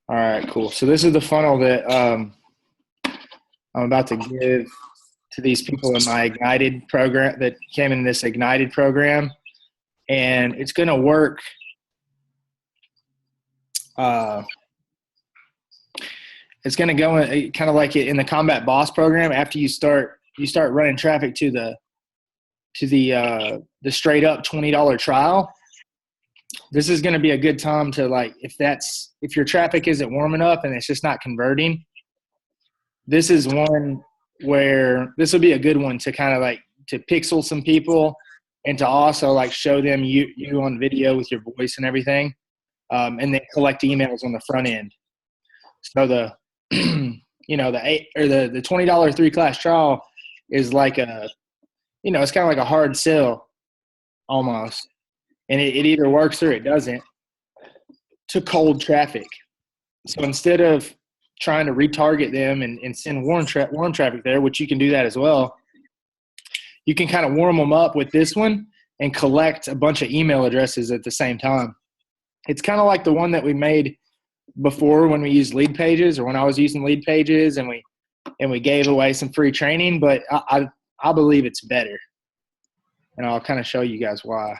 All right, cool. So this is the funnel that I'm about to give to these people in my Ignited program that came in this Ignited program, and it's going to work. It's going to go in, kind of like in the Combat Boss program. After you start running traffic to the straight up $20 trial. This is going to be a good time to, like, if your traffic isn't warm enough and it's just not converting, this is one where this will be a good one to kind of like to pixel some people and to also like show them you on video with your voice and everything, and then collect emails on the front end. So the the $20 3-class trial is like it's kind of like a hard sell almost, and it either works or it doesn't to cold traffic. So instead of trying to retarget them and send warm traffic there, which you can do that as well, you can kind of warm them up with this one and collect a bunch of email addresses at the same time. It's kind of like the one that we made before when we used Lead Pages, or when I was using Lead Pages, and we gave away some free training, but I believe it's better. And I'll kind of show you guys why.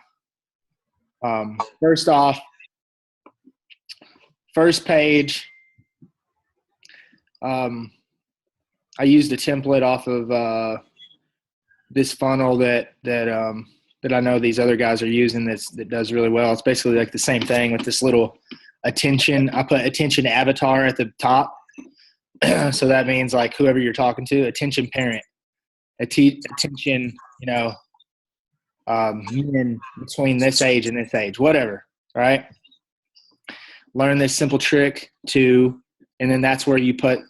First off, first page, I used a template off of this funnel that I know these other guys are using that does really well. It's basically like the same thing with this little attention. I put attention avatar at the top. So that means like whoever you're talking to, attention parent, attention, men between this age and this age, whatever, right? Learn this simple trick too, and then that's where you put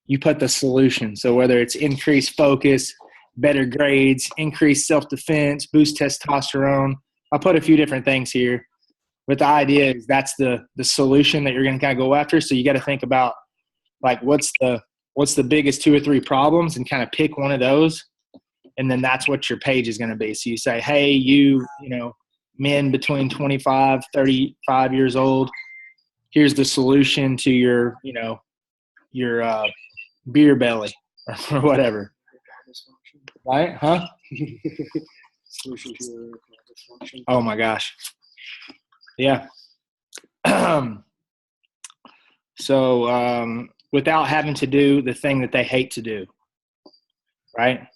the solution. So whether it's increased focus, better grades, increased self-defense, boost testosterone, I'll put a few different things here. But the idea is that's the solution that you're going to kind of go after. So you got to think about like what's the biggest 2 or 3 problems and kind of pick one of those. And then that's what your page is going to be. So you say, hey, men between 25, 35 years old, here's the solution to your beer belly or whatever. Right? Huh? Solution to your dysfunction. Oh my gosh. Yeah. So without having to do the thing that they hate to do, right?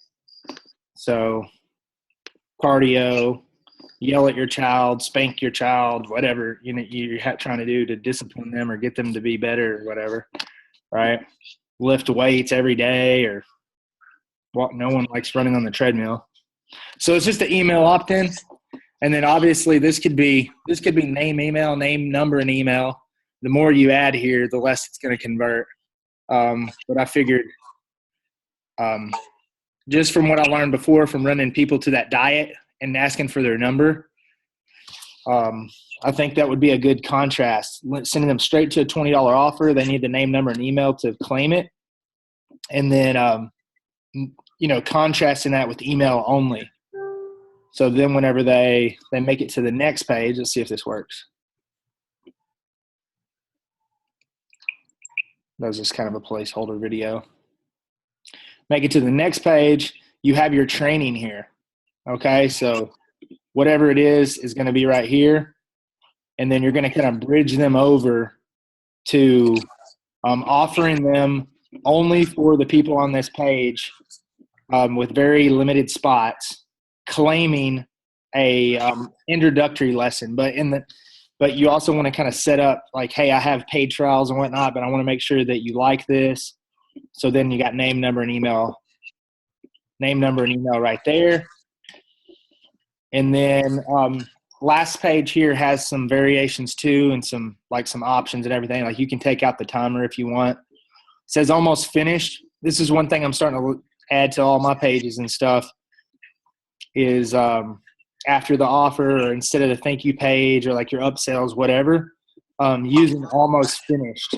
So cardio, yell at your child, spank your child, whatever you're trying to do to discipline them or get them to be better or whatever, right? Lift weights every day, or no one likes running on the treadmill. So it's just the email opt-in. And then obviously this could be name, email, name, number, and email. The more you add here, the less it's going to convert. But I figured just from what I learned before from running people to that diet and asking for their number, I think that would be a good contrast. Sending them straight to a $20 offer, they need the name, number, and email to claim it. And then, contrasting that with email only. So then whenever they make it to the next page, let's see if this works. That was just kind of a placeholder video. Make it to the next page, you have your training here. Okay, so whatever it is going to be right here. And then you're going to kind of bridge them over to offering them only for the people on this page with very limited spots, claiming a introductory lesson. But you also want to kind of set up like, hey, I have paid trials and whatnot, but I want to make sure that you like this. So then you got name, number, and email right there. And then last page here has some variations too, and some options and everything. Like you can take out the timer if you want. It says almost finished. This is one thing I'm starting to add to all my pages and stuff is after the offer, or instead of the thank you page or like your upsells, whatever, using almost finished,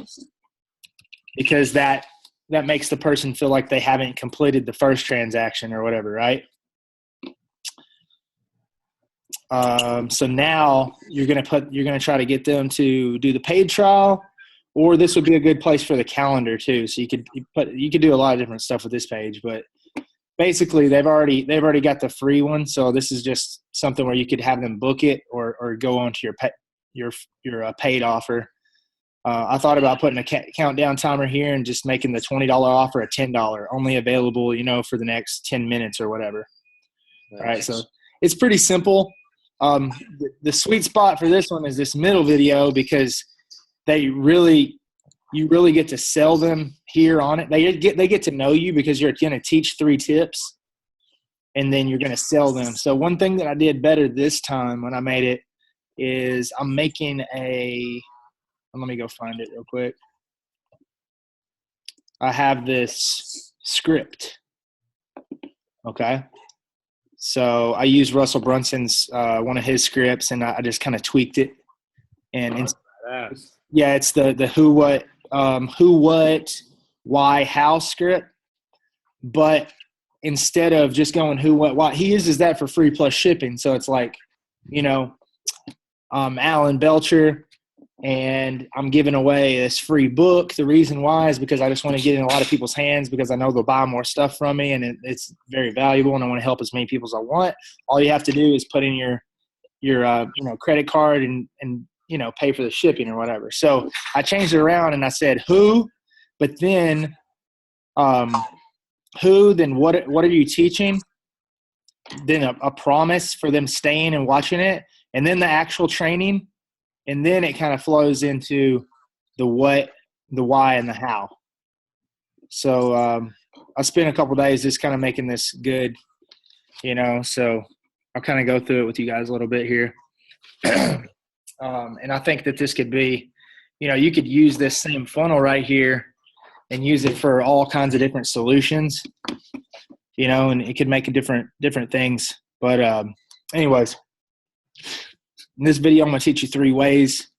because that makes the person feel like they haven't completed the first transaction or whatever, right? So now you're going to try to get them to do the paid trial, or this would be a good place for the calendar too. So you could do a lot of different stuff with this page, but basically they've already got the free one. So this is just something where you could have them book it or go on to your paid offer. I thought about putting a countdown timer here and just making the $20 offer a $10, only available, for the next 10 minutes or whatever. Nice. All right. So it's pretty simple. The sweet spot for this one is this middle video, because you really get to sell them here on it. They get to know you because you're going to teach 3 tips and then you're going to sell them. So one thing that I did better this time when I made it is I'm making let me go find it real quick. I have this script. Okay. So I used Russell Brunson's, one of his scripts, and I just kind of tweaked it. And yeah, it's the who, what, why, how script. But instead of just going who, what, why, he uses that for free plus shipping. So it's like, Alan Belcher, and I'm giving away this free book. The reason why is because I just want to get in a lot of people's hands, because I know they'll buy more stuff from me, and it's very valuable, and I want to help as many people as I want. All you have to do is put in your credit card and pay for the shipping or whatever. So I changed it around and I said who, but then who, then what are you teaching? Then a promise for them staying and watching it, and then the actual training. And then it kind of flows into the what, the why, and the how. So I spent a couple days just kind of making this good, so I'll kind of go through it with you guys a little bit here. And I think that this could be, you could use this same funnel right here and use it for all kinds of different solutions, and it could make different things. But anyways. In this video, I'm going to teach you 3 ways,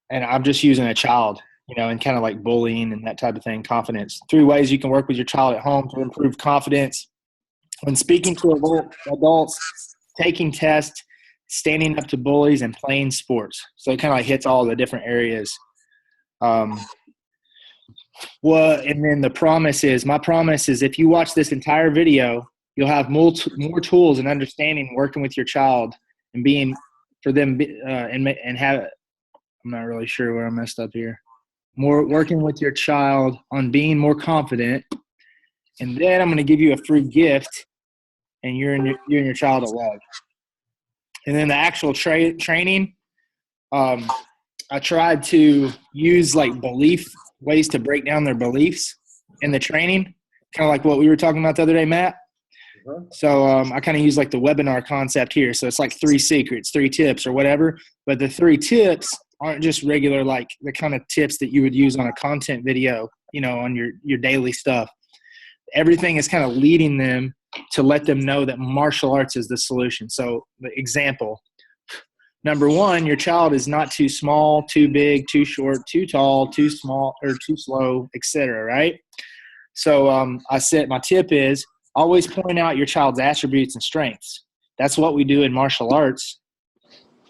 and I'm just using a child, and kind of like bullying and that type of thing, confidence. 3 ways you can work with your child at home to improve confidence when speaking to adults, taking tests, standing up to bullies, and playing sports. So it kind of like hits all the different areas. And then my promise is if you watch this entire video, you'll have more tools and understanding working with your child and being – for them and have – I'm not really sure where I messed up here. More working with your child on being more confident. And then I'm going to give you a free gift, and you and your child will love. And then the actual training, I tried to use like ways to break down their beliefs in the training, kind of like what we were talking about the other day, Matt. So I kind of use like the webinar concept here. So it's like 3 secrets, 3 tips or whatever. But the 3 tips aren't just regular, like the kind of tips that you would use on a content video, on your daily stuff. Everything is kind of leading them to let them know that martial arts is the solution. So the example, number 1, your child is not too small, too big, too short, too tall, too small, or too slow, etc. Right? So I said my tip is, always point out your child's attributes and strengths. That's what we do in martial arts.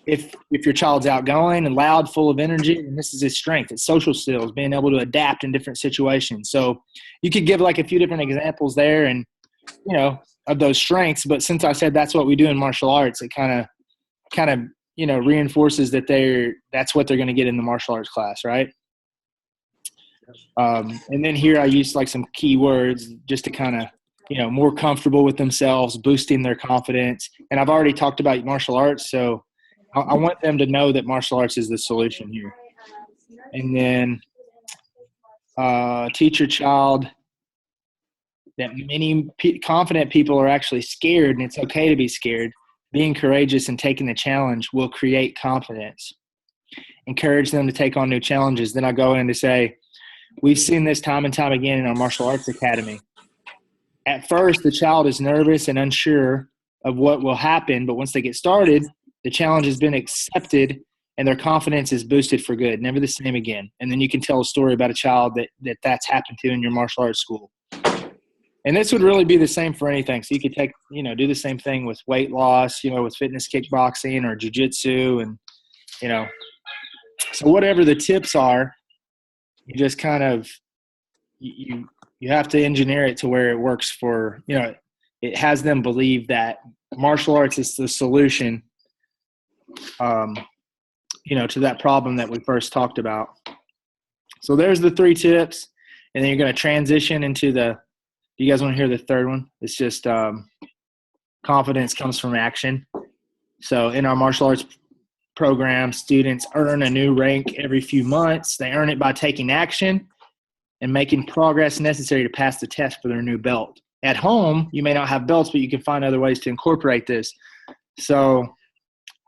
If your child's outgoing and loud, full of energy, and this is his strength, it's social skills, being able to adapt in different situations. So you could give like a few different examples there and, of those strengths. But since I said that's what we do in martial arts, it kind of reinforces that that's what they're going to get in the martial arts class, right? And then here I use like some keywords just to kind of, more comfortable with themselves, boosting their confidence. And I've already talked about martial arts, so I want them to know that martial arts is the solution here. And then teach your child that many confident people are actually scared, and it's okay to be scared. Being courageous and taking the challenge will create confidence. Encourage them to take on new challenges. Then I go in to say, we've seen this time and time again in our martial arts academy. At first, the child is nervous and unsure of what will happen, but once they get started, the challenge has been accepted and their confidence is boosted for good, never the same again. And then you can tell a story about a child that's happened to in your martial arts school. And this would really be the same for anything. So you could do the same thing with weight loss, with fitness kickboxing or jiu-jitsu and, so whatever the tips are, You just kind of you have to engineer it to where it works for, it has them believe that martial arts is the solution, to that problem that we first talked about. So there's the 3 tips, and then you're going to transition into do you guys want to hear the third one? It's just confidence comes from action. So in our martial arts program, students earn a new rank every few months. They earn it by taking action and making progress necessary to pass the test for their new belt. At home, you may not have belts, but you can find other ways to incorporate this. So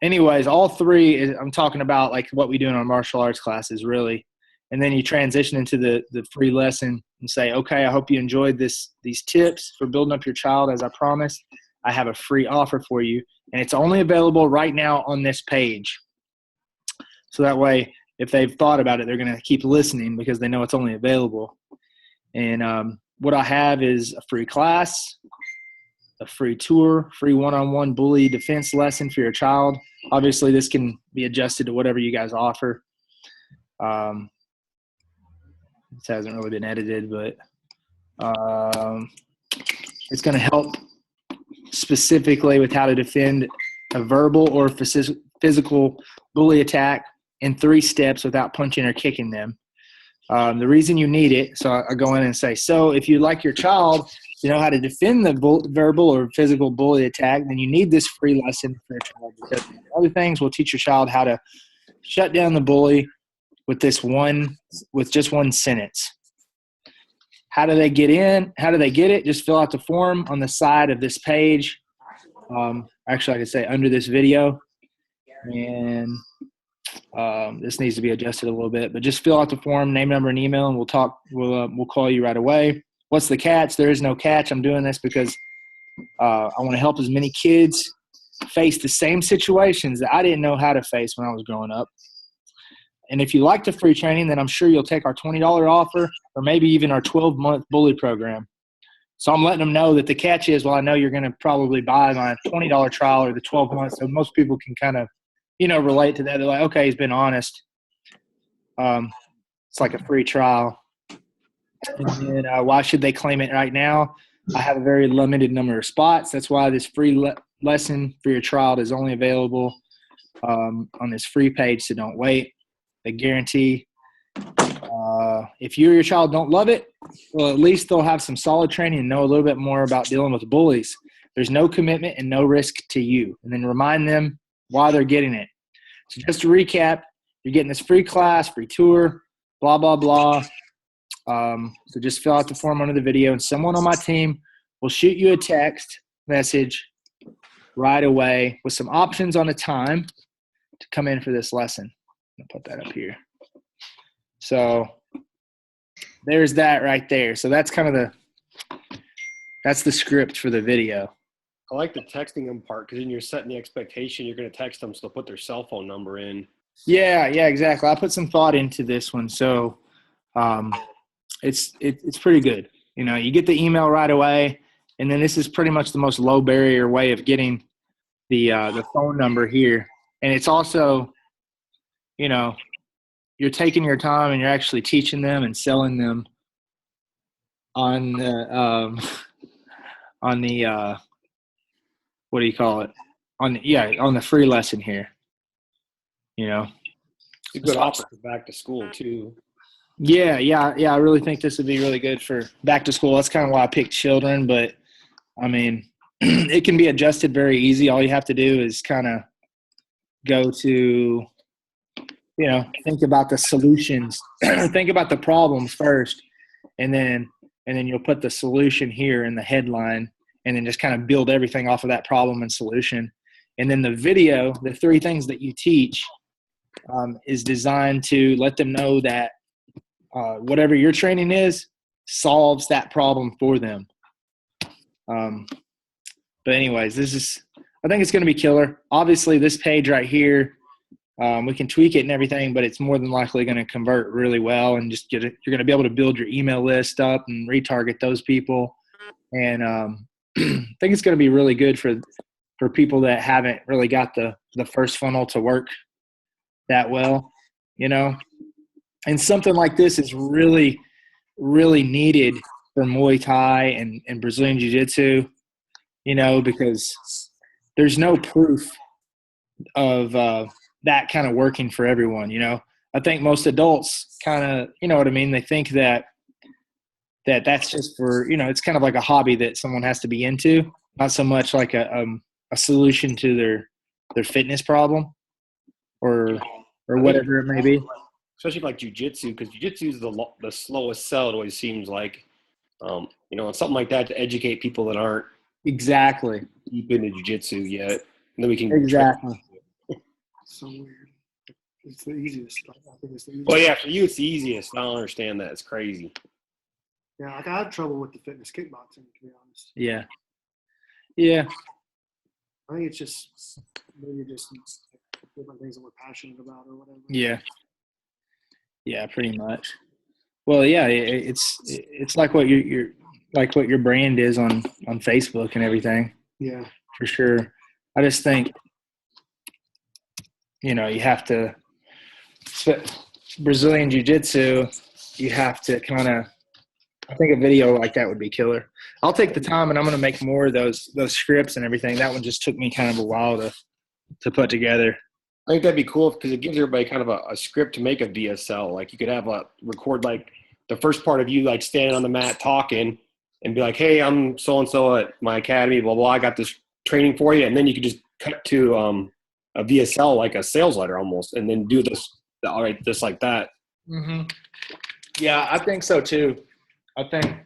anyways, all 3 I'm talking about like what we do in our martial arts classes, really. And then you transition into the free lesson and say, okay, I hope you enjoyed these tips for building up your child. As I promised, I have a free offer for you, and it's only available right now on this page. So that way, if they've thought about it, they're going to keep listening because they know it's only available. And what I have is a free class, a free tour, free one-on-one bully defense lesson for your child. Obviously, this can be adjusted to whatever you guys offer. This hasn't really been edited, but it's going to help specifically with how to defend a verbal or physical bully attack in 3 steps without punching or kicking them. The reason you need it, so I go in and say, so if you like your child to know how to defend the verbal or physical bully attack, then you need this free lesson for your child, because other things will teach your child how to shut down the bully with just one sentence. How do they get in? How do they get it? Just fill out the form on the side of this page. Actually, I could say under this video. And this needs to be adjusted a little bit, but just fill out the form, name, number, and email, and we'll call you right away. What's the catch? There is no catch. I'm doing this because I want to help as many kids face the same situations that I didn't know how to face when I was growing up. And if you like the free training, then I'm sure you'll take our $20 offer or maybe even our 12-month bully program. So I'm letting them know that the catch is, well, I know you're going to probably buy my $20 trial or the 12 months. So most people can kind of, relate to that. They're like, okay, he's been honest. It's like a free trial. And then why should they claim it right now? I have a very limited number of spots. That's why this free lesson for your child is only available on this free page, so don't wait. They guarantee if you or your child don't love it, well, at least they'll have some solid training and know a little bit more about dealing with bullies. There's no commitment and no risk to you. And then remind them why they're getting it. So just to recap, you're getting this free class, free tour, blah, blah, blah. So just fill out the form under the video, and someone on my team will shoot you a text message right away with some options on a time to come in for this lesson. I'll put that up here. So there's that right there. So that's kind of that's the script for the video. I like the texting them part, because then you're setting the expectation you're going to text them, so they'll put their cell phone number in. Yeah, exactly. I put some thought into this one. So it's pretty good. You get the email right away, and then this is pretty much the most low barrier way of getting the phone number here. And it's also, you're taking your time and you're actually teaching them and selling them on the what do you call it? On the free lesson here. It's a good offer for back to school too. Yeah. I really think this would be really good for back to school. That's kind of why I picked children, but I mean, it can be adjusted very easy. All you have to do is kind of go to, think about the solutions, think about the problems first, and then you'll put the solution here in the headline, and then just kind of build everything off of that problem and solution. And then the video, the 3 things that you teach, is designed to let them know that whatever your training is solves that problem for them. But anyways, I think it's going to be killer. Obviously, this page right here, we can tweak it and everything, but it's more than likely going to convert really well, and just you're going to be able to build your email list up and retarget those people. And I think it's going to be really good for people that haven't really got the first funnel to work that well, And something like this is really, really needed for Muay Thai and Brazilian Jiu-Jitsu, because there's no proof of that kind of working for everyone. I think most adults kind of, you know what I mean? They think that's just for, it's kind of like a hobby that someone has to be into, not so much like a solution to their fitness problem or whatever it may be. Especially like jujitsu, because jujitsu is the slowest sell. It always seems like, and something like that to educate people that aren't Exactly. deep into jujitsu yet. And then we can Exactly. So weird. It's the easiest. I think it's the easiest. Well, yeah, for you it's the easiest. I don't understand that. It's crazy. Yeah, like I had trouble with the fitness kickboxing, to be honest. Yeah. Yeah. I think it's just maybe just different things that we're passionate about or whatever. Yeah. Yeah, pretty much. Well, yeah, it's like what you're like what your brand is on Facebook and everything. Yeah. For sure. I just think, you have to Brazilian Jiu-Jitsu, you have to kind of, I think a video like that would be killer. I'll take the time and I'm going to make more of those scripts and everything. That one just took me kind of a while to put together. I think that'd be cool because it gives everybody kind of a script to make a VSL. Like you could have record like the first part of you like standing on the mat talking and be like, hey, I'm so-and-so at my academy, blah, blah, I got this training for you. And then you could just cut to a VSL, like a sales letter almost, and then do this, all right, just like that. Mm-hmm. Yeah, I think so too. I think,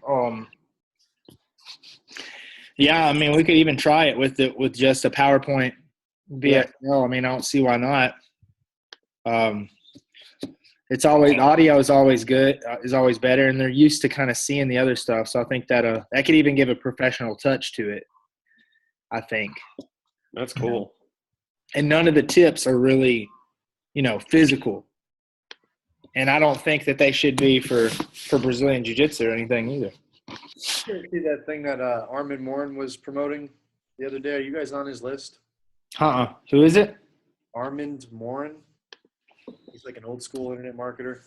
yeah, I mean, we could even try it with just a PowerPoint VSL. I mean, I don't see why not. It's always audio is always good, is always better, and they're used to kind of seeing the other stuff. So I think that could even give a professional touch to it. I think that's cool. And none of the tips are really, physical. And I don't think that they should be for Brazilian Jiu-Jitsu or anything either. You see that thing that Armin Morin was promoting the other day? Are you guys on his list? Who is it? Armin Morin. He's like an old school internet marketer.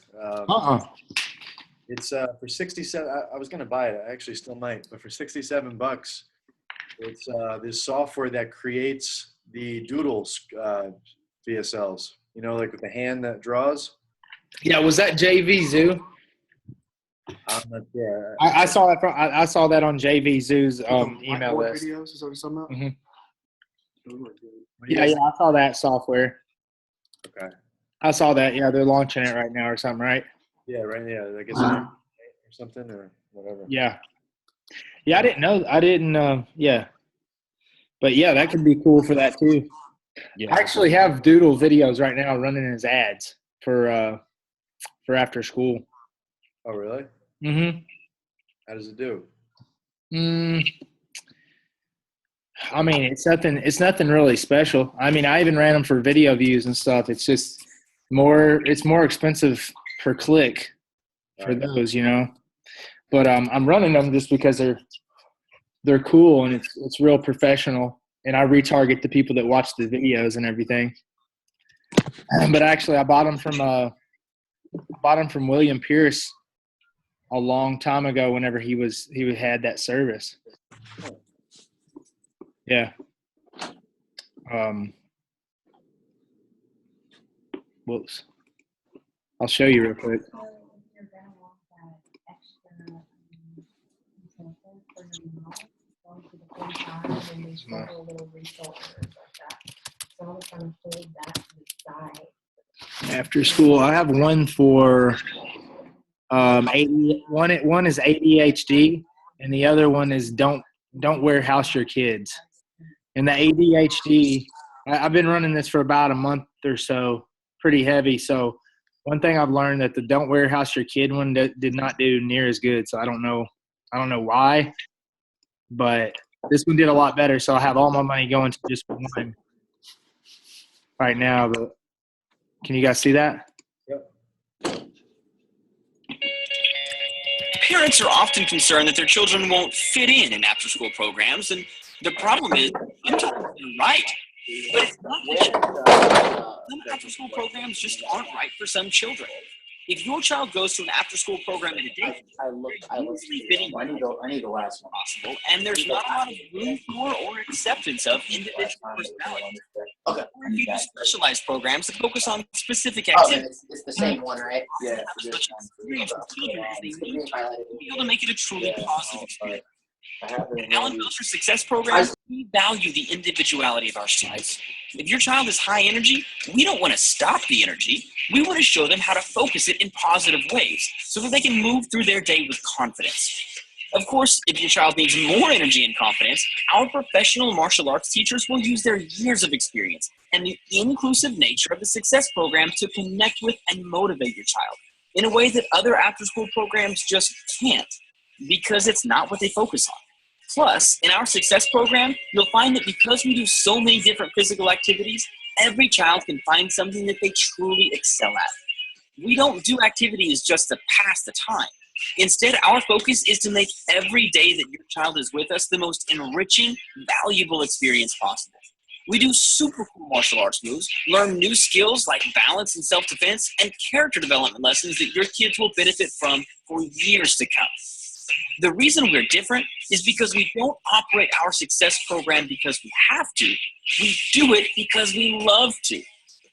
It's for 67. I was gonna buy it. I actually still might, but for $67, it's this software that creates the doodles VSLs. Like with the hand that draws. Yeah, was that JV Zoo? I'm not sure. I saw that. I saw that on JV Zoo's email list. Videos, is that what you're talking about? Mm-hmm. Yeah, I saw that software. Okay. I saw that. Yeah, they're launching it right now or something, right? Yeah, right. Yeah, I guess or something or whatever. Yeah. Yeah, I didn't know. I didn't. Yeah. But yeah, that could be cool for that too. Yeah. I actually have Doodle videos right now running as ads for after school. Oh, really? Mm-hmm. How does it do? I mean, it's nothing really special. I mean, I even ran them for video views and stuff. It's just it's more expensive per click for those, But I'm running them just because they're cool and it's real professional, and I retarget the people that watch the videos and everything. But actually, I bought them from William Pierce a long time ago. Whenever he had that service. Yeah. Whoops. I'll show you real quick. So if you're going to want that extra incentive for your mouth, going to the free time and these little resources like that. So I'm going to hold that to the side. After school, I have one for one is ADHD, and the other one is don't warehouse your kids. And the ADHD, I've been running this for about a month or so, pretty heavy. So one thing I've learned that the don't warehouse your kid one did not do near as good. So I don't know why, but this one did a lot better. So I have all my money going to just one right now. But can you guys see that? Yep. Parents are often concerned that their children won't fit in after-school programs, and the problem is sometimes they're right, but it's not the some after-school programs just aren't right for some children. If your child goes to an after-school program at a day, I looked. usually fitting I need the last one. possible, and there's not a lot of room for or acceptance of individual personalities. Okay. Or if you do specialized programs that focus on specific Oh, then activities, it's the same one, right? Yeah. as much experience with children as they need to be able to make it a truly positive experience. At Allen Belcher Success Program, we value the individuality of our students. If your child is high energy, we don't want to stop the energy. We want to show them how to focus it in positive ways so that they can move through their day with confidence. Of course, if your child needs more energy and confidence, our professional martial arts teachers will use their years of experience and the inclusive nature of the Success Program to connect with and motivate your child in a way that other after-school programs just can't, because it's not what they focus on. Plus, in our Success Program, you'll find that because we do so many different physical activities, every child can find something that they truly excel at. We don't do activities just to pass the time. Instead, our focus is to make every day that your child is with us the most enriching, valuable experience possible. We do super cool martial arts moves, learn new skills like balance and self-defense, and character development lessons that your kids will benefit from for years to come. The reason we're different is because we don't operate our Success Program because we have to. We do it because we love to.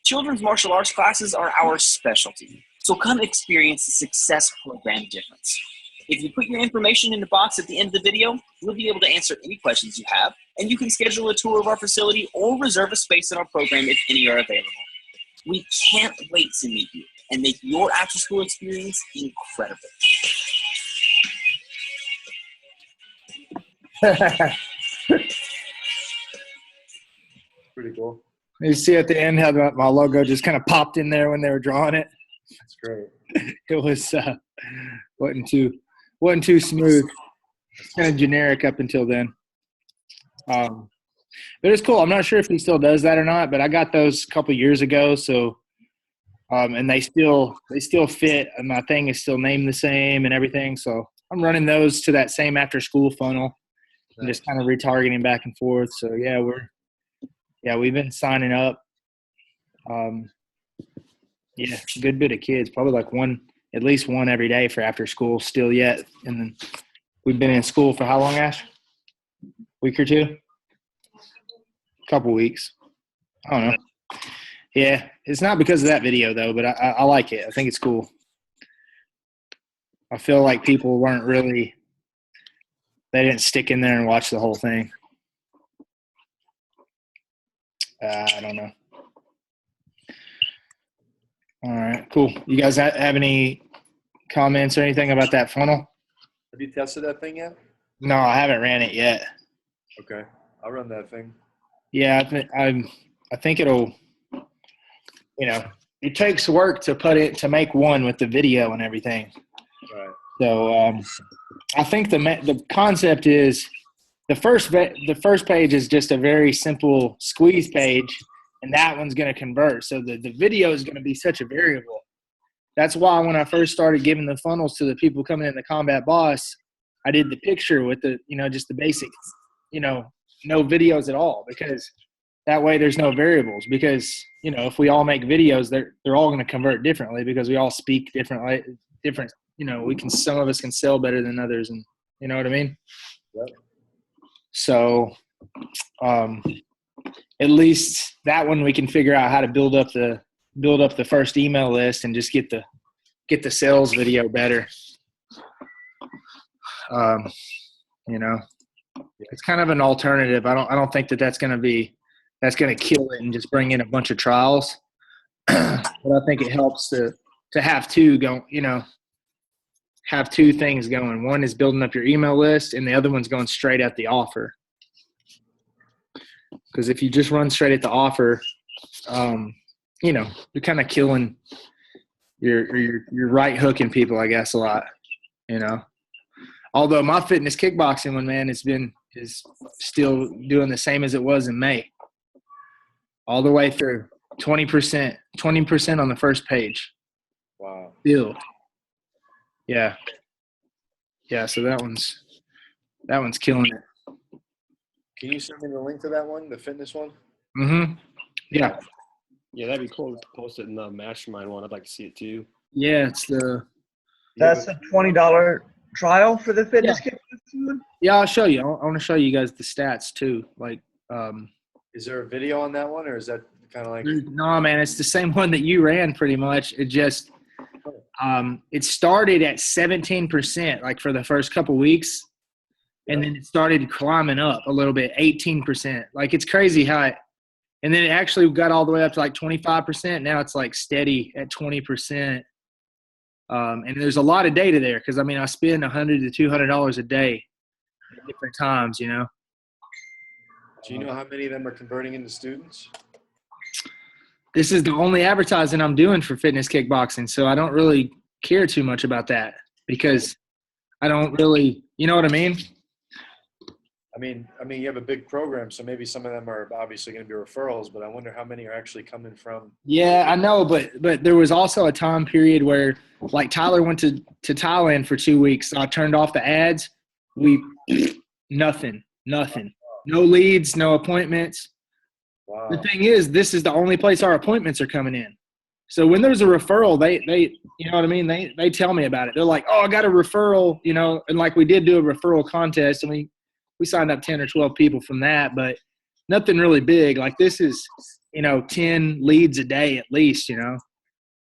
Children's martial arts classes are our specialty. So come experience the Success Program difference. If you put your information in the box at the end of the video, we'll be able to answer any questions you have, and you can schedule a tour of our facility or reserve a space in our program if any are available. We can't wait to meet you and make your after-school experience incredible. Pretty cool. You see at the end how my logo just kind of popped in there when they were drawing it. That's great. It was wasn't too smooth. Kind of generic up until then. But it's cool. I'm not sure if he still does that or not, but I got those a couple years ago. So, and they still fit, and my thing is still named the same and everything. So I'm running those to that same after school funnel and just kind of retargeting back and forth. So we've been signing up. Good bit of kids, probably like at least one every day for after school still yet. And then we've been in school for how long, Ash? Week or two? Couple weeks. I don't know. Yeah, it's not because of that video though, but I like it. I think it's cool. I feel like people weren't really – they didn't stick in there and watch the whole thing. I don't know. All right, cool. You guys have any comments or anything about that funnel? Have you tested that thing yet? No, I haven't ran it yet. Okay. I'll run that thing. Yeah, I think it'll – it takes work to make one with the video and everything. Right. So I think the concept is the first page is just a very simple squeeze page, and that one's going to convert. So the video is going to be such a variable. That's why when I first started giving the funnels to the people coming in the Combat Boss, I did the picture with the just the basic, no videos at all, because that way there's no variables. Because if we all make videos, they're all going to convert differently because we all speak differently. Some of us can sell better than others, and you know what I mean? Yep. So at least that one we can figure out how to build up the first email list and just get the sales video better. It's kind of an alternative. I don't think that's going to kill it and just bring in a bunch of trials. But I think it helps to have two go, have two things going. One is building up your email list, and the other one's going straight at the offer. Because if you just run straight at the offer, you're kind of killing you're right hooking people, I guess, a lot. Although my fitness kickboxing one, man, is still doing the same as it was in May. All the way through 20% on the first page. Wow. Still. Yeah. Yeah, so that one's killing it. Can you send me the link to that one, the fitness one? Mm-hmm. Yeah. Yeah, that'd be cool to post it in the mastermind one. I'd like to see it too. Yeah, it's the. That's a $20 trial for the fitness kit. Yeah, I'll show you. I want to show you guys the stats too. Like, Is there a video on that one, or is that kind of like? no, man, it's the same one that you ran pretty much. It just, it started at 17%, like for the first couple weeks, and then it started climbing up a little bit, 18%. Like it's crazy how it, and then it actually got all the way up to like 25%. Now it's like steady at 20%. And there's a lot of data there because I mean I spend $100 to $200 a day at different times, you know. Do you know how many of them are converting into students? This is the only advertising I'm doing for fitness kickboxing, so I don't really care too much about that because I don't really, you know what I mean? I mean, you have a big program, so maybe some of them are obviously going to be referrals, but I wonder how many are actually coming from. Yeah, I know, but there was also a time period where, like, Tyler went to Thailand for 2 weeks. So I turned off the ads. Nothing, no leads, no appointments. Wow. The thing is, this is the only place our appointments are coming in. So when there's a referral, they you know what I mean? They tell me about it. They're like, oh, I got a referral, you know, and like we did do a referral contest, and we signed up 10 or 12 people from that, but nothing really big. Like this is, you know, 10 leads a day at least, you know.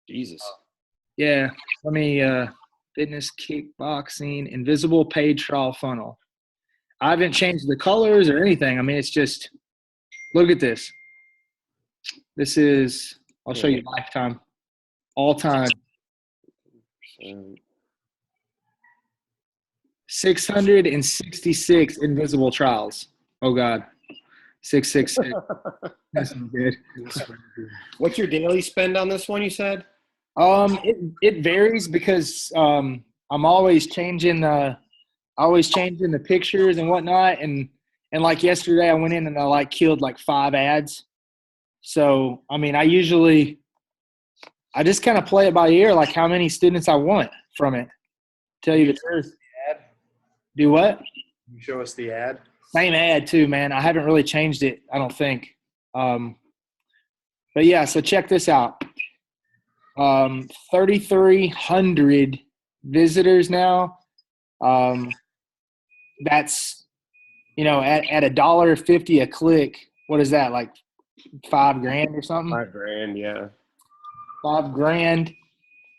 Jesus. Yeah. Let me fitness kickboxing invisible paid trial funnel. I haven't changed the colors or anything. I mean, it's just look at this. This is I'll show you lifetime, all time. 666 invisible trials. Oh God. 666. That's not good. What's your daily spend on this one, you said? It varies because I'm always changing the pictures and whatnot, and like yesterday I went in and I like killed like 5 ads. So I mean I just kind of play it by ear, like how many students I want from it. Tell you the truth. Ad? Do what? Can you show us the ad? Same ad too, man. I haven't really changed it, I don't think. But yeah, so check this out. 3,300 visitors now. That's, you know, at $1.50 a click. What is that, like $5,000 or something? $5,000, yeah. $5,000,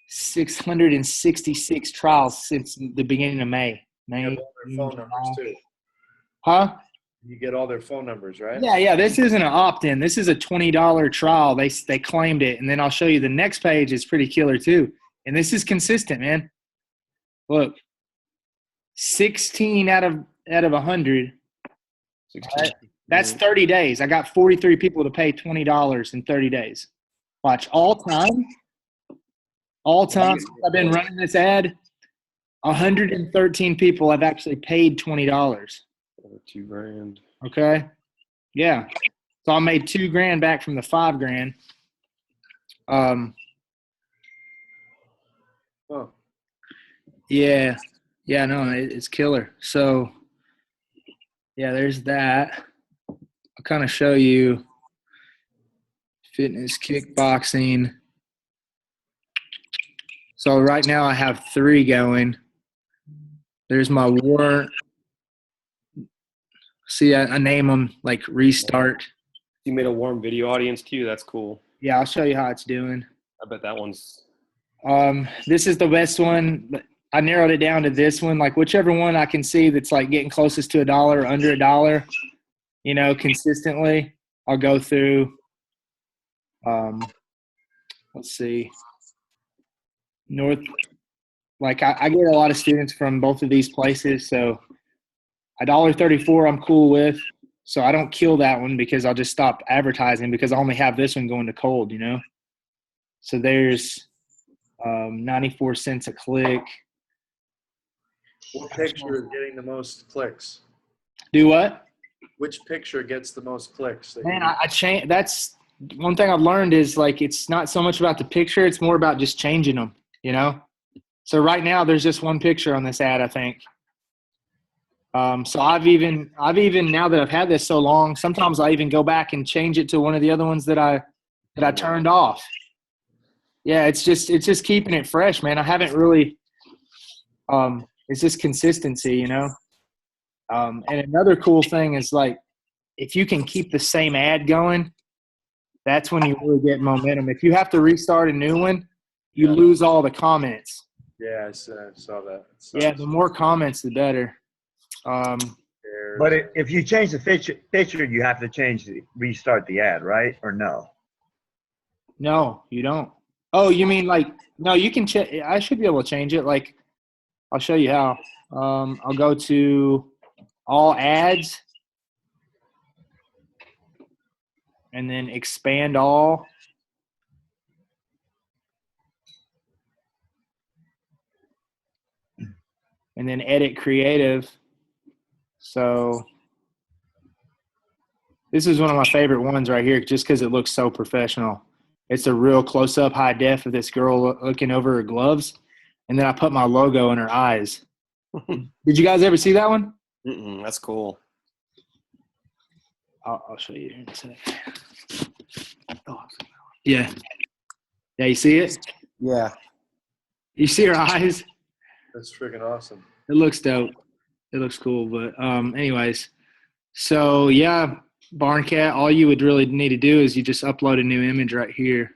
666 trials since the beginning of May. You have all their phone numbers too. Huh? You get all their phone numbers, right? Yeah. This isn't an opt-in. This is a $20 trial. They claimed it, and then I'll show you the next page is pretty killer too. And this is consistent, man. Look, 16 out of 100. That's 30 days. I got 43 people to pay $20 in 30 days. Watch, all time since I've been running this ad, 113 people have actually paid $20. Over $2,000. Okay. Yeah. So I made $2,000 back from the $5,000. Oh. Yeah. Yeah, no, it's killer. So yeah, there's that. I'll kind of show you fitness kickboxing. So right now I have 3 going. There's my warrant. See, I name them like restart. You made a warm video audience too. That's cool. Yeah, I'll show you how it's doing. I bet that one's. This is the best one. I narrowed it down to this one. Like whichever one I can see that's like getting closest to $1 or under $1, you know, consistently, I'll go through. Let's see. Like I get a lot of students from both of these places, so $1.34 I'm cool with. So I don't kill that one because I'll just stop advertising because I only have this one going to cold, you know. So there's 94 cents a click. What picture is getting the most clicks? Do what? Which picture gets the most clicks? Man, I change. That's one thing I've learned is like it's not so much about the picture; it's more about just changing them. You know. So right now there's just one picture on this ad, I think. So I've even now that I've had this so long, sometimes I even go back and change it to one of the other ones that I turned off. Yeah, it's just keeping it fresh, man. I haven't really it's just consistency, you know. And another cool thing is like if you can keep the same ad going, that's when you really get momentum. If you have to restart a new one, you Yeah. lose all the comments. Yeah, I saw that. Yeah, the more comments, the better. But if you change the picture, you have to restart the ad, right? Or no? No, you don't. Oh, you mean like no? You can. I should be able to change it. Like, I'll show you how. I'll go to all ads, and then expand all. And then edit creative. So this is one of my favorite ones right here just because it looks so professional. It's a real close-up high def of this girl looking over her gloves. And then I put my logo in her eyes. Did you guys ever see that one? That's cool. I'll show you here in a sec. Oh, yeah. Yeah, you see it? Yeah. You see her eyes? That's freaking awesome. It looks dope. It looks cool. But anyways, so yeah, Barn Cat, all you would really need to do is you just upload a new image right here.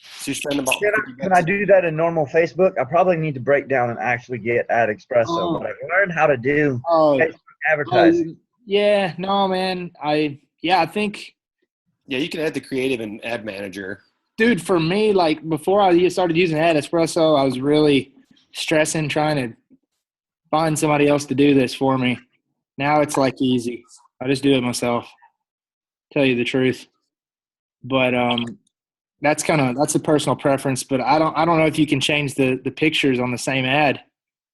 So you're spending about. Can I do that in normal Facebook? I probably need to break down and actually get AdExpresso. But I've learned how to do Facebook advertising. Yeah, no, man. I think, Yeah, you can add the creative and ad manager. dude, for me, like before I started using AdEspresso, I was really stressing trying to find somebody else to do this for me. Now it's like easy. I just do it myself. Tell you the truth. But that's a personal preference. But I don't know if you can change the pictures on the same ad.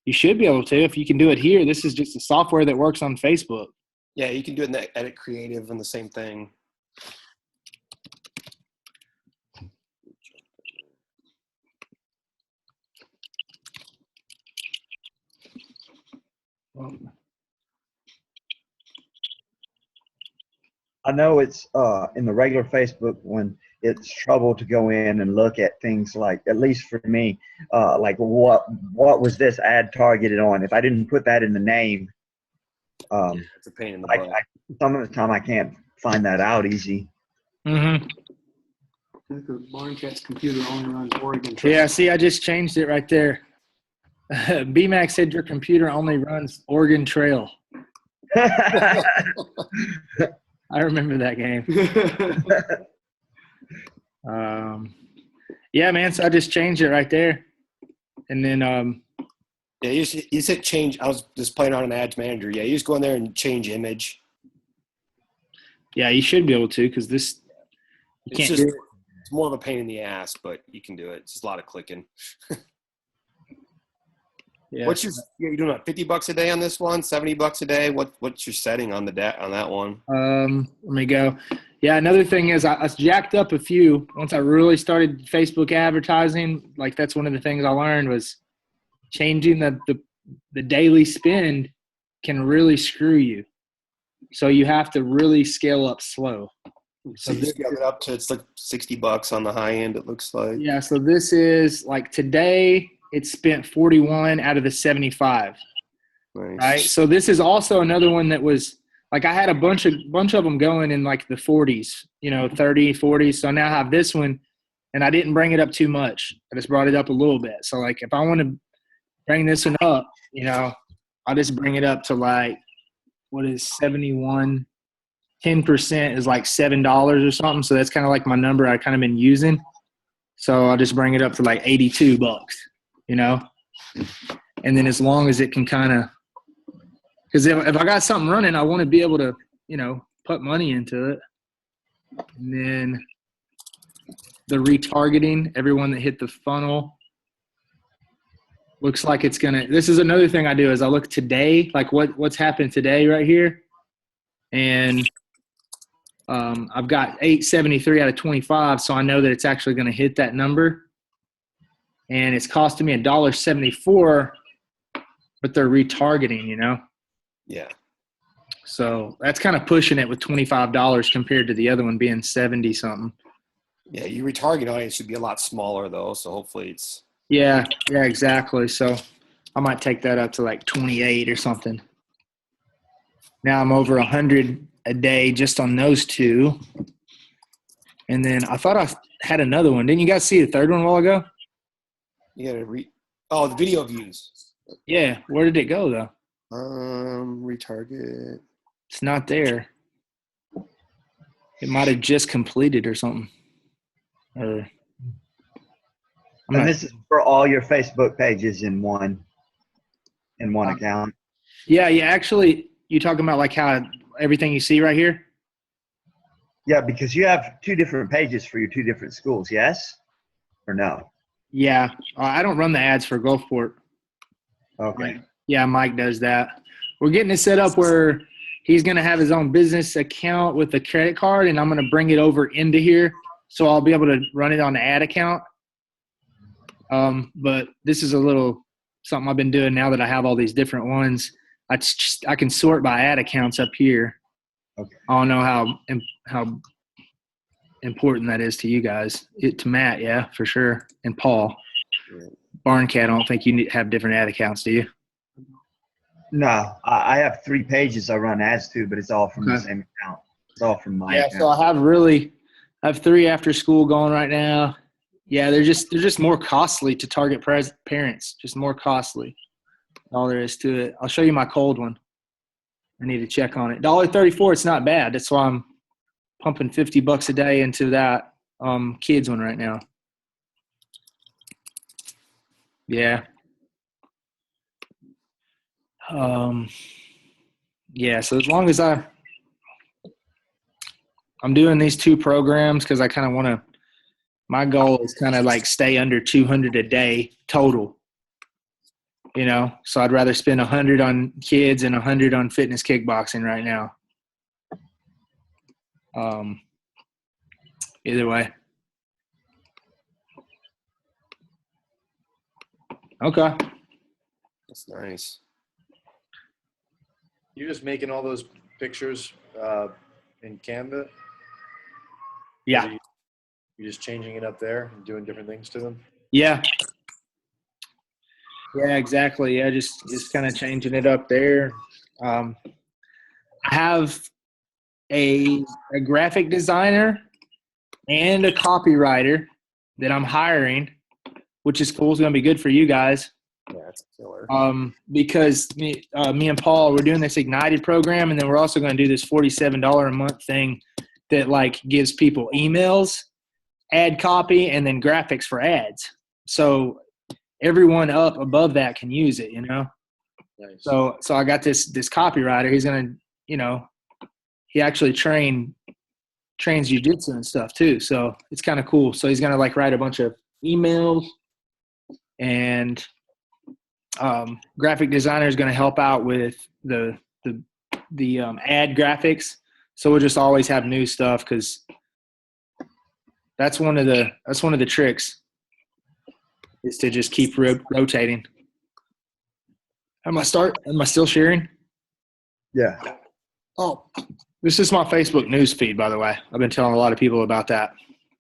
You should be able to if you can do it here. This is just a software that works on Facebook. Yeah, you can do it in the edit creative and the same thing. I know it's in the regular Facebook when it's trouble to go in and look at things like, at least for me, like what was this ad targeted on? If I didn't put that in the name, It's a pain in the butt. some of the time I can't find that out easy. Mm-hmm. Barn Cat's computer only runs Oregon Trail. Yeah, see, I just changed it right there. BMAX said your computer only runs Oregon Trail. I remember that game. Yeah, man. So I just changed it right there, and then Yeah, you said change. I was just playing on an ads manager. Yeah, you just go in there and change image. yeah, you should be able to because this you It's can't just do it. it's more of a pain in the ass, but you can do it. It's just a lot of clicking. Yeah. What's you're doing like $50 a day on this one, $70 a day? What's your setting on on that one? Let me go. Yeah, another thing is I jacked up a few once I really started Facebook advertising. Like that's one of the things I learned was changing the daily spend can really screw you. So you have to really scale up slow. So you scaled it up to it's like $60 on the high end. It looks like. Yeah, so this is like today it spent 41 out of the 75. Nice. Right. So this is also another one that was like I had a bunch of them going in like the 40s, 30, 40. So now I have this one and I didn't bring it up too much. I just brought it up a little bit. So like if I want to bring this one up, I'll just bring it up to like what is 71. 10% is like $7 or something. So that's kind of like my number I kind of been using. So I'll just bring it up to like $82, and then as long as it can kind of, because if I got something running, I want to be able to, put money into it. And then the retargeting, everyone that hit the funnel, looks like it's going to, this is another thing I do is I look today, like what's happened today right here. And I've got 873 out of 25, so I know that it's actually going to hit that number. And it's costing me $1.74, but they're retargeting, Yeah. So that's kind of pushing it with $25 compared to the other one being 70 something. Yeah, your retarget audience should be a lot smaller though, so hopefully it's Yeah, exactly. So I might take that up to like 28 or something. Now I'm over 100 a day just on those two. And then I thought I had another one. Didn't you guys see the third one a while ago? you gotta the video views. Yeah. Where did it go though? Retarget. It's not there. It might have just completed or something. Or And this is for all your Facebook pages in one account. yeah. Actually, you talking about like how everything you see right here? Yeah, because you have 2 different pages for your 2 different schools, yes? Or no? Yeah. I don't run the ads for Gulfport. Okay. Yeah, Mike does that. We're getting it set up where he's going to have his own business account with a credit card, and I'm going to bring it over into here, so I'll be able to run it on the ad account. But this is a little something I've been doing now that I have all these different ones. I can sort by ad accounts up here. Okay. I don't know how important that is to you guys. To Matt, yeah, for sure, and Paul. Barncat, I don't think you have different ad accounts, do you? No, I have 3 pages I run ads to, but it's all from the Okay. same account. It's all from my Yeah, account. so I have 3 after school going right now. Yeah, they're just more costly to target parents. Just more costly. All there is to it. I'll show you my cold one. I need to check on it. $1.34. It's not bad. That's why I'm pumping $50 a day into that kids one right now. Yeah. Yeah. So as long as I'm doing these 2 programs because I kind of want to. My goal is kind of like stay under 200 a day total. You know, so I'd rather spend 100 on kids and 100 on fitness kickboxing right now. Either way. Okay. That's nice. You're just making all those pictures in Canva? Yeah. You're just changing it up there and doing different things to them? Yeah. Yeah, exactly. Yeah, just kind of changing it up there. I have a graphic designer and a copywriter that I'm hiring, which is cool. It's going to be good for you guys. Yeah, it's a killer. Because me and Paul, we're doing this Ignited program, and then we're also going to do this $47 a month thing that like gives people emails, ad copy, and then graphics for ads. So everyone up above that can use it, you know? Nice. So I got this copywriter. He's going to, you know, he actually trains jiu-jitsu and stuff too. So it's kind of cool. So he's going to like write a bunch of emails, and graphic designer is going to help out with the ad graphics. So we'll just always have new stuff because that's one of the tricks is to just keep rotating. Am I still sharing? Yeah. Oh, this is my Facebook news feed, by the way. I've been telling a lot of people about that.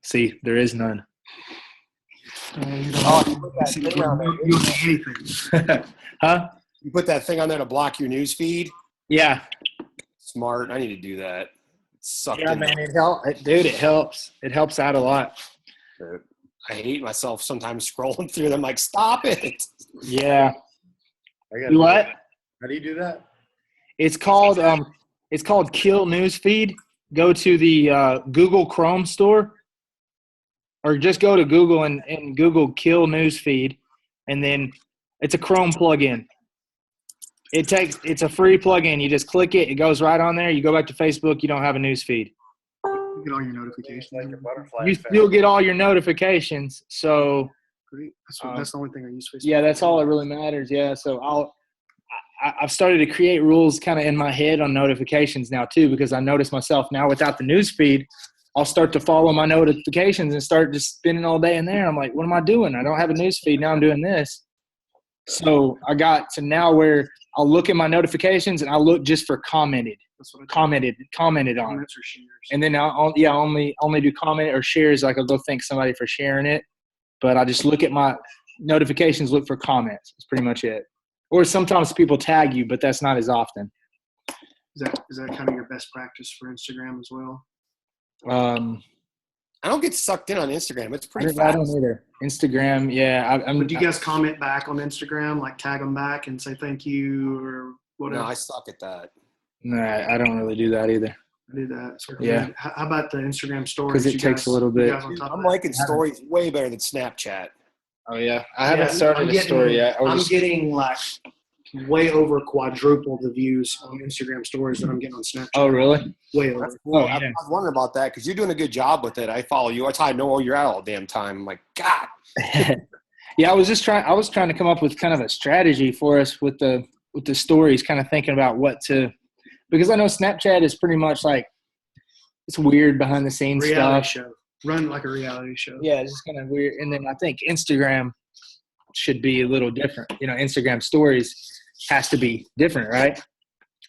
See, there is none. Huh? You put that thing on there to block your news feed? Yeah. Smart. I need to do that. Sucked Yeah, in. man, it helps. Dude, it helps. It helps out a lot. I hate myself sometimes scrolling through them. Like, stop it. Yeah. I gotta Do what? How do you do that? It's called Kill Newsfeed. Go to the Google Chrome store, or just go to Google and Google Kill Newsfeed, and then it's a Chrome plugin. It's a free plugin. You just click it, it goes right on there. You go back to Facebook, you don't have a news feed. You get all your notifications. Like a butterfly You effect. still get all your notifications. So Great. That's the only thing I use Facebook. yeah, that's all that really matters. Yeah, so I've started to create rules kind of in my head on notifications now too, because I notice myself now without the news feed, I'll start to follow my notifications and start just spending all day in there. I'm like, what am I doing? I don't have a news feed. Now I'm doing this. So I got to now where I'll look at my notifications and I'll look just for commented. That's what I commented on. comments or shares. And then I'll only do comment or shares. Like I'll go thank somebody for sharing it, but I just look at my notifications, look for comments. That's pretty much it. Or sometimes people tag you, but that's not as often. Is that kind of your best practice for Instagram as well? I don't get sucked in on Instagram. It's pretty I fast. don't either. Instagram, yeah. But do you guys comment back on Instagram, like tag them back and say thank you or whatever? No, I suck at that. No, I don't really do that either. I do that. So Yeah. How about the Instagram stories? 'Cause it You takes guys- a little you bit. guys on top of I'm that? liking stories way better than Snapchat. Oh yeah, I haven't Yeah, started I'm a story yet. I'm getting like way over quadruple the views on Instagram stories that I'm getting on Snapchat. Oh really? Way over. That's cool. Oh, I yeah. was wondering about that because you're doing a good job with it. I follow you. That's how I know where you're at all the damn time. I'm like, God. Yeah, I was trying to come up with kind of a strategy for us with the stories, kind of thinking about what to, because I know Snapchat is pretty much like it's weird behind the scenes Reality stuff. show. Run like a reality show. Yeah, it's just kind of weird. And then I think Instagram should be a little different. You know, Instagram stories has to be different, right?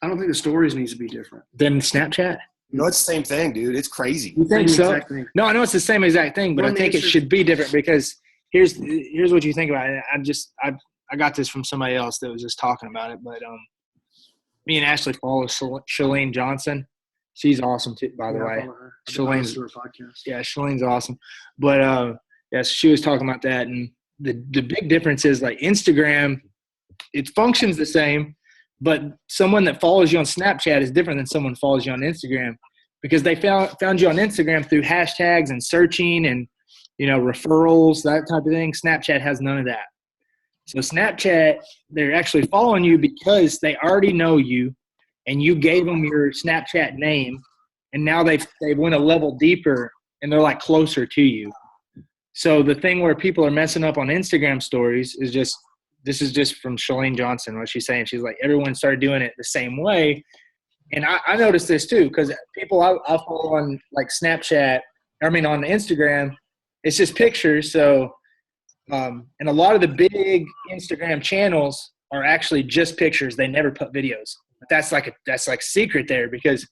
I don't think the stories needs to be different. Than Snapchat. No, it's the same thing, dude. It's crazy. You think Same so? exact thing. No, I know it's the same exact thing, but Well, I think it it's- should be different because here's what you think about it. I got this from somebody else that was just talking about it, but me and Ashley follow Shalene Johnson. She's awesome too, by the Yeah, I way. follow her. I Shalene's- do her podcast. Yeah, Shalene's awesome. But yeah, so she was talking about that, and the big difference is like Instagram, it functions the same, but someone that follows you on Snapchat is different than someone follows you on Instagram because they found you on Instagram through hashtags and searching and referrals, that type of thing. Snapchat has none of that. So Snapchat, they're actually following you because they already know you, and you gave them your Snapchat name, and now they went a level deeper and they're like closer to you. So the thing where people are messing up on Instagram stories is this is just from Shalene Johnson, what she's saying. She's like, everyone started doing it the same way. And I noticed this too, because people I follow on like Snapchat, on Instagram, it's just pictures. So, and a lot of the big Instagram channels are actually just pictures. They never put videos. But that's like secret there because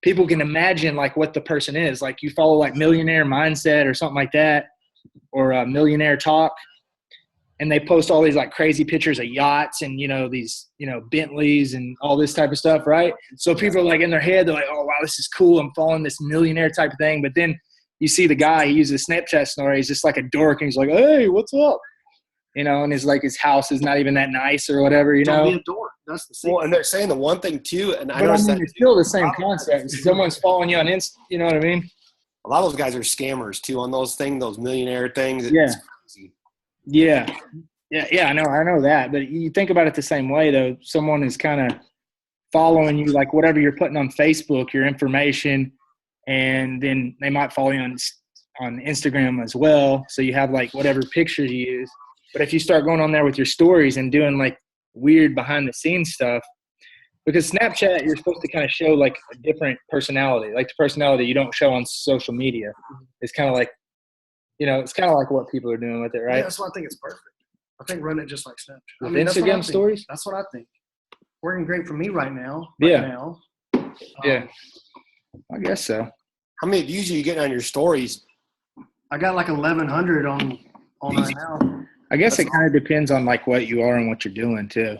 people can imagine like what the person is. Like you follow like Millionaire Mindset or something like that, or Millionaire Talk, and they post all these like crazy pictures of yachts and these Bentleys and all this type of stuff, right? So people are like in their head, they're like, oh wow, this is cool. I'm following this millionaire type of thing. But then you see the guy, he uses Snapchat story. He's just like a dork, and he's like, hey, what's up? And it's like his house is not even that nice or whatever, Don't be a dork. That's the secret. Well, and they're saying the one thing too, and I But noticed that it's still the same concept. Someone's following you on Insta, you know what I mean? a lot of those guys are scammers too on those things, those millionaire things. It's Yeah. crazy. Yeah, I know that. But you think about it the same way, though. Someone is kind of following you, like whatever you're putting on Facebook, your information, and then they might follow you on Instagram as well. So you have like whatever pictures you use. But if you start going on there with your stories and doing like weird behind the scenes stuff, because Snapchat, you're supposed to kind of show like a different personality, like the personality you don't show on social media. It's kind of like, it's kind of like what people are doing with it, right? Yeah, that's why I think it's perfect. I think run it just like Snapchat. With that's what I Instagram think. stories? That's what I think. Working great for me right now. Yeah. Now. Yeah. I guess so. How many views are you getting on your stories? I got like 1,100 on right now. I guess it kind of depends on like what you are and what you're doing too.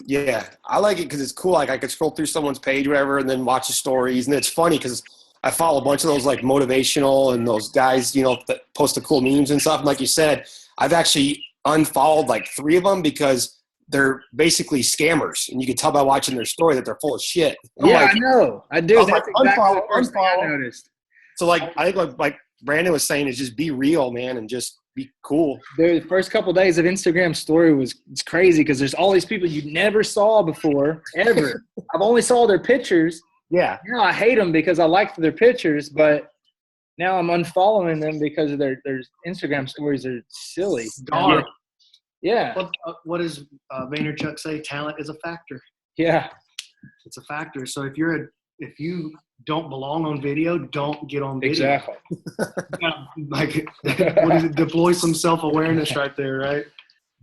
Yeah, I like it because it's cool. Like I could scroll through someone's page, or whatever, and then watch the stories. And it's funny because I follow a bunch of those like motivational and those guys, that post the cool memes and stuff. And like you said, I've actually unfollowed like 3 of them because they're basically scammers, and you can tell by watching their story that they're full of shit. I'm Yeah, like, I know. I do. I was That's like, exactly the unfollow, first thing I unfollow. noticed. so like I think like Brandon was saying is just be real, man, and just be cool. The first couple days of Instagram story it's crazy because there's all these people you never saw before, ever. I've only saw their pictures. Yeah, Now I hate them because I liked their pictures, but now I'm unfollowing them because of their Instagram stories are silly. Dark. Yeah. What does Vaynerchuk say? Talent is a factor. Yeah. It's a factor. So if you don't belong on video, don't get on video. Exactly. Like, what is it? Deploy some self-awareness right there, right?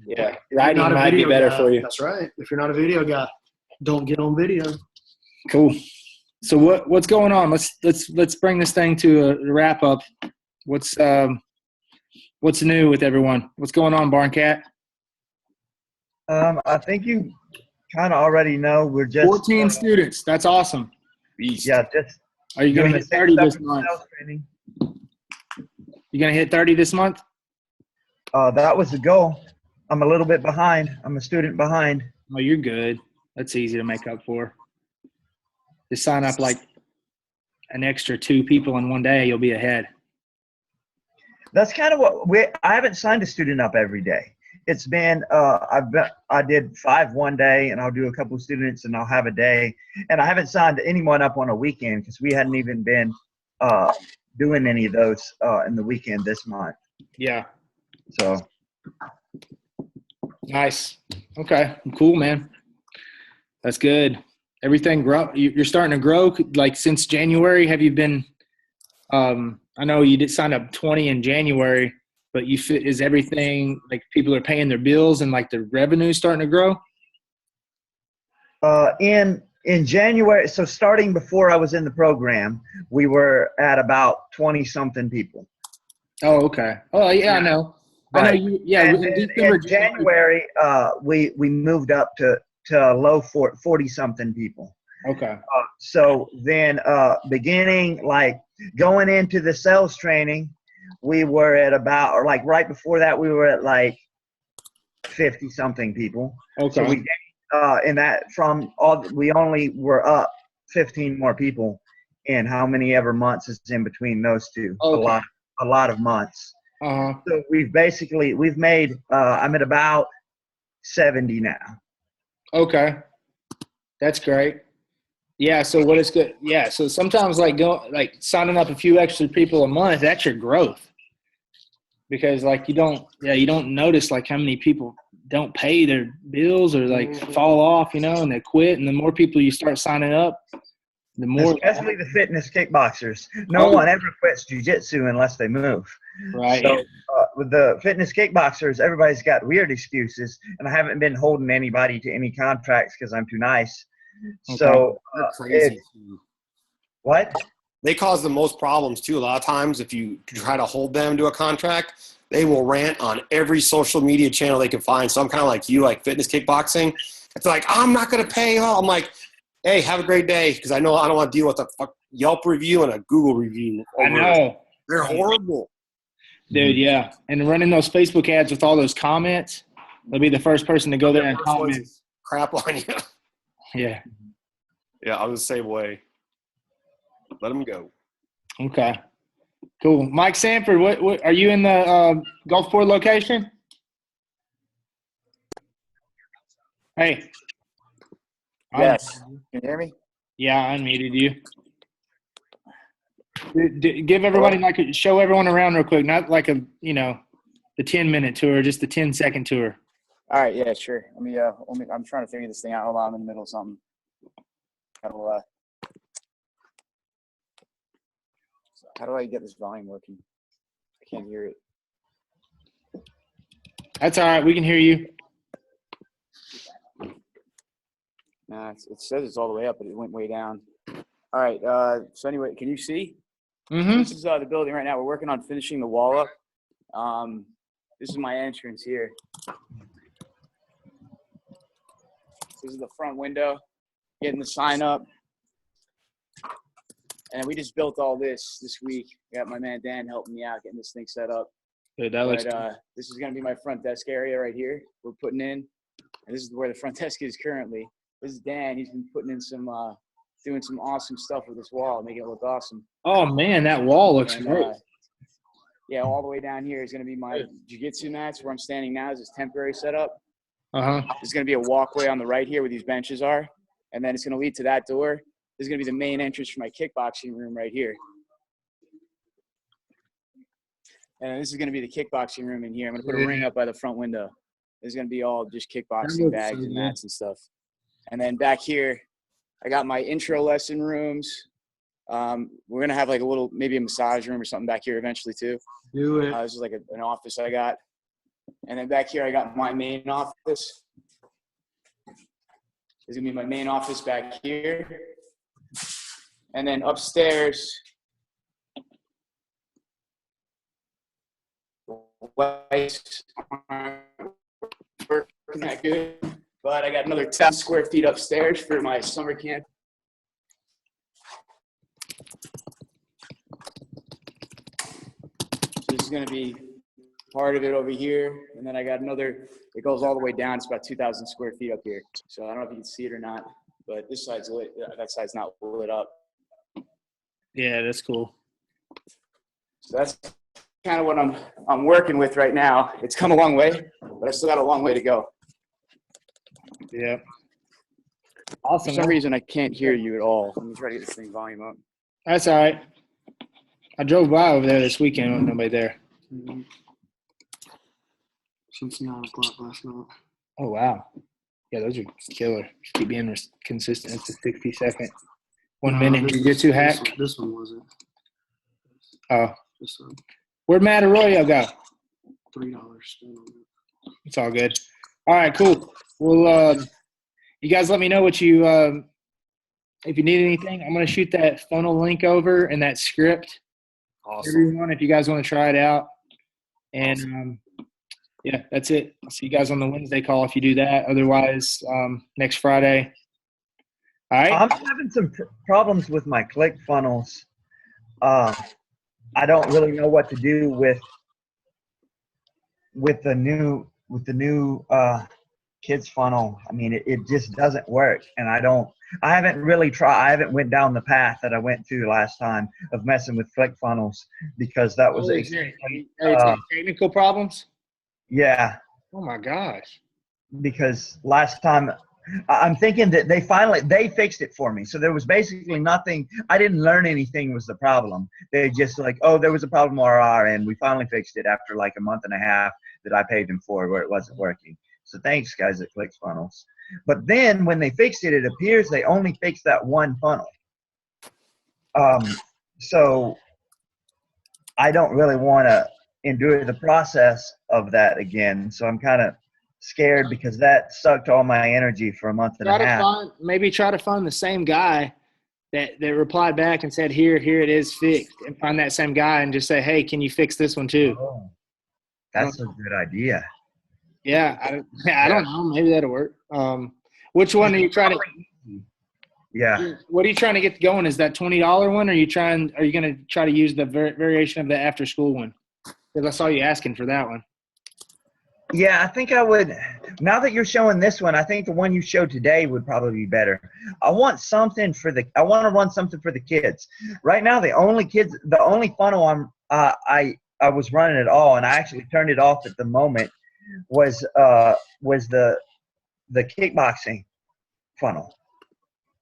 Yeah. If you're Writing not a might be video better guy, for you. That's right. If you're not a video guy, don't get on video. Cool. So what's going on? Let's bring this thing to a wrap up. What's new with everyone? What's going on, Barncat? I think you kind of already know. We're just 14 students. That's awesome. Yeah, just Are you going doing to the hit 30 this 6-7 month? sales training. You going to hit 30 this month? That was the goal. I'm a little bit behind. I'm a student behind. Oh, you're good. That's easy to make up for. Just sign up like an extra 2 people in one day. You'll be ahead. That's kind of what I haven't signed a student up every day. It's been I did 5 one day, and I'll do a couple of students, and I'll have a day, and I haven't signed anyone up on a weekend because we hadn't even been doing any of those in the weekend this month. Yeah. So Nice. Okay. Cool, man. That's good. Everything grow. You're starting to grow. Like since January, have you been? I know you did sign up 20 in January, but is everything like people are paying their bills and like the revenue starting to grow? In January, so starting before I was in the program, we were at about 20 something people. Oh, okay. Oh, yeah, I know. Right. I know you. Yeah. And then in January, we moved up to low 40 something people. Okay. So then beginning like going into the sales training, we were at about, or like right before that, we were at like 50 something people. Okay. So we in that we only were up 15 more people in how many ever months is in between those two. Okay. A lot of months. Uh-huh. So we've made I'm at about 70 now. Okay. That's great. Yeah. So what is good? Yeah. So sometimes like signing up a few extra people a month, that's your growth. Because like you don't notice like how many people don't pay their bills or like fall off, and they quit. And the more people you start signing up, the more. Especially the fitness kickboxers. No one ever quits jiu-jitsu unless they move. Right. So with the fitness kickboxers, everybody's got weird excuses, and I haven't been holding anybody to any contracts because I'm too nice. Okay. So They're crazy. what? They cause the most problems too. A lot of times, if you try to hold them to a contract, they will rant on every social media channel they can find. So I'm kind of like you, like fitness kickboxing. It's like, I'm not going to pay. I'm like, hey, have a great day, because I know I don't want to deal with a Yelp review and a Google review. I know. They're horrible. Dude, yeah. And running those Facebook ads with all those comments, they'll be the first person to go there and comment. Crap on you. Yeah. Yeah, I was the same way. Let them go. Okay. Cool. Mike Sanford, what are you in the Gulfport location? Hey. Yes. Can you hear me? Yeah, I unmuted you. Give everybody show everyone around real quick, not like the 10-minute tour, just the 10-second tour. All right. Yeah, sure. Let me, I'm trying to figure this thing out. Hold on, I'm in the middle of something. How do I get this volume working? I can't hear it. That's all right. We can hear you. Nah, it says it's all the way up, but it went way down. All right. So anyway, can you see? Mm-hmm. This is the building right now. We're working on finishing the wall up. This is my entrance here. This is the front window. Getting the sign up. And we just built all this week. Got my man Dan helping me out getting this thing set up. Dude, that looks this is going to be my front desk area right here. We're putting in, and this is where the front desk is currently. This is Dan. He's been putting in some, doing some awesome stuff with this wall, making it look awesome. Oh man, that wall looks great. Yeah, all the way down here is going to be my jiu-jitsu mats. Where I'm standing now is this temporary setup. There's going to be a walkway on the right here where these benches are, and then it's going to lead to that door. This is going to be the main entrance for my kickboxing room right here. And this is going to be the kickboxing room in here. I'm going to put a ring up by the front window. This is going to be all just kickboxing bags and mats and stuff. And then back here, I got my intro lesson rooms. We're going to have like maybe a massage room or something back here eventually too. Do it. This is like an office I got. And then back here, I got my main office. This is going to be my main office back here. And then upstairs, lights aren't working that good, but I got another 10 square feet upstairs for my summer camp. So this is going to be part of it over here, and then I got another. It goes all the way down. It's about 2,000 square feet up here. So I don't know if you can see it or not, but this side's lit. That side's not lit up. Yeah, that's cool. So that's kind of what I'm working with right now. It's come a long way, but I still got a long way to go. Yeah. For Awesome. some reason, I can't hear you at all. Let me try to get this thing volume up. That's all right. I drove by over there this weekend with nobody there. Mhm. Since 9 o'clock last night. Oh, wow. Yeah, those are killer. Just keep being consistent. It's a 60-second. 1 No, minute this- jiu-jitsu hack. This one wasn't. Oh. Just Where'd Matt Arroyo go? $3 spent on it. It's all good. All right, cool. Well, you guys let me know what you if you need anything. I'm going to shoot that funnel link over and that script. Awesome. Everyone, if you guys want to try it out. And, yeah, that's it. I'll see you guys on the Wednesday call if you do that. Otherwise, next Friday. All right. I'm having some problems with my ClickFunnels. I don't really know what to do with the new kids funnel. I mean, it just doesn't work, and I haven't really tried. I haven't went down the path that I went to last time of messing with ClickFunnels because that was Technical problems? yeah. Oh my gosh. Because last time I'm thinking that they fixed it for me. So there was basically nothing. I didn't learn anything was the problem. They just like, oh, there was a problem on our end. We finally fixed it after like a month and a half that I paid them for where it wasn't working. So thanks guys at ClickFunnels. But then when they fixed it, it appears they only fixed that one funnel. So I don't really want to endure the process of that again. So I'm kind of scared because that sucked all my energy for a month and a half. Maybe try to find the same guy that replied back and said, here it is fixed, and find that same guy and just say, hey, can you fix this one too? Oh, that's a good idea. Yeah, I don't know. Maybe that'll work. Which one are you trying to? Yeah. What are you trying to get going? Is that $20 one? Or are you going to try to use the variation of the after school one? Because I saw you asking for that one. Yeah, I think I would. Now that you're showing this one, I think the one you showed today would probably be better. I want to run something for the kids. Right now, the only funnel I was running at all, and I actually turned it off at the moment, was the kickboxing funnel.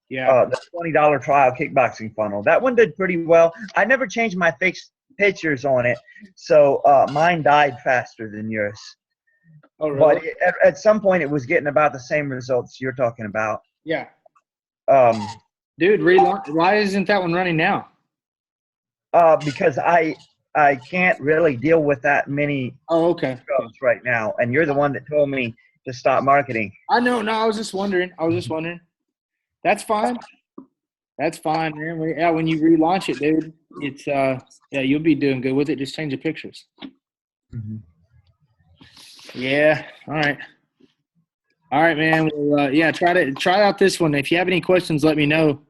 Yeah. The $20 trial kickboxing funnel. That one did pretty well. I never changed my fixed pictures on it, so mine died faster than yours. Oh, really? But at some point, it was getting about the same results you're talking about. Yeah. Dude, why isn't that one running now? Because I can't really deal with that many okay. shows right now, and you're the one that told me to stop marketing. I know. No, I was just wondering. That's fine. That's fine, man. When you relaunch it, dude, it's you'll be doing good with it. Just change the pictures. Mm-hmm. Yeah. All right, man. Well, try out this one. If you have any questions, let me know.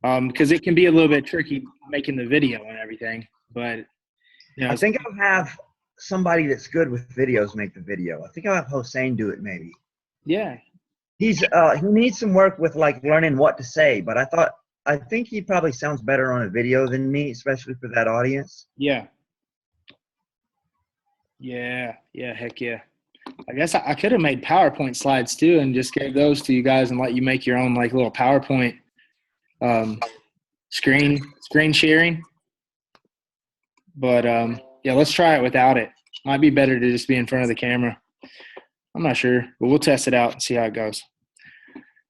Because it can be a little bit tricky making the video and everything. But I think I'll have somebody that's good with videos make the video. I think I'll have Hossein do it maybe. Yeah. He needs some work with like learning what to say, but I think he probably sounds better on a video than me, especially for that audience. Yeah. Yeah. Heck yeah. I guess I could have made PowerPoint slides too and just gave those to you guys and let you make your own like little PowerPoint screen sharing. But let's try it without it. Might be better to just be in front of the camera. I'm not sure, but we'll test it out and see how it goes.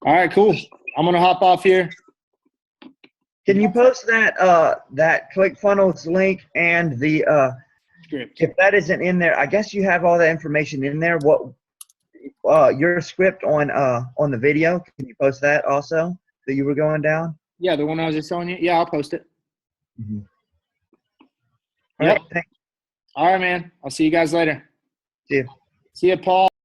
All right, cool. I'm gonna hop off here. Can you post that ClickFunnels link and the script? If that isn't in there, I guess you have all the information in there. What your script on the video? Can you post that also that you were going down? Yeah, the one I was just showing you. Yeah, I'll post it. Mhm. Yep. All right, thanks. All right, man. I'll see you guys later. See ya. See you, Paul.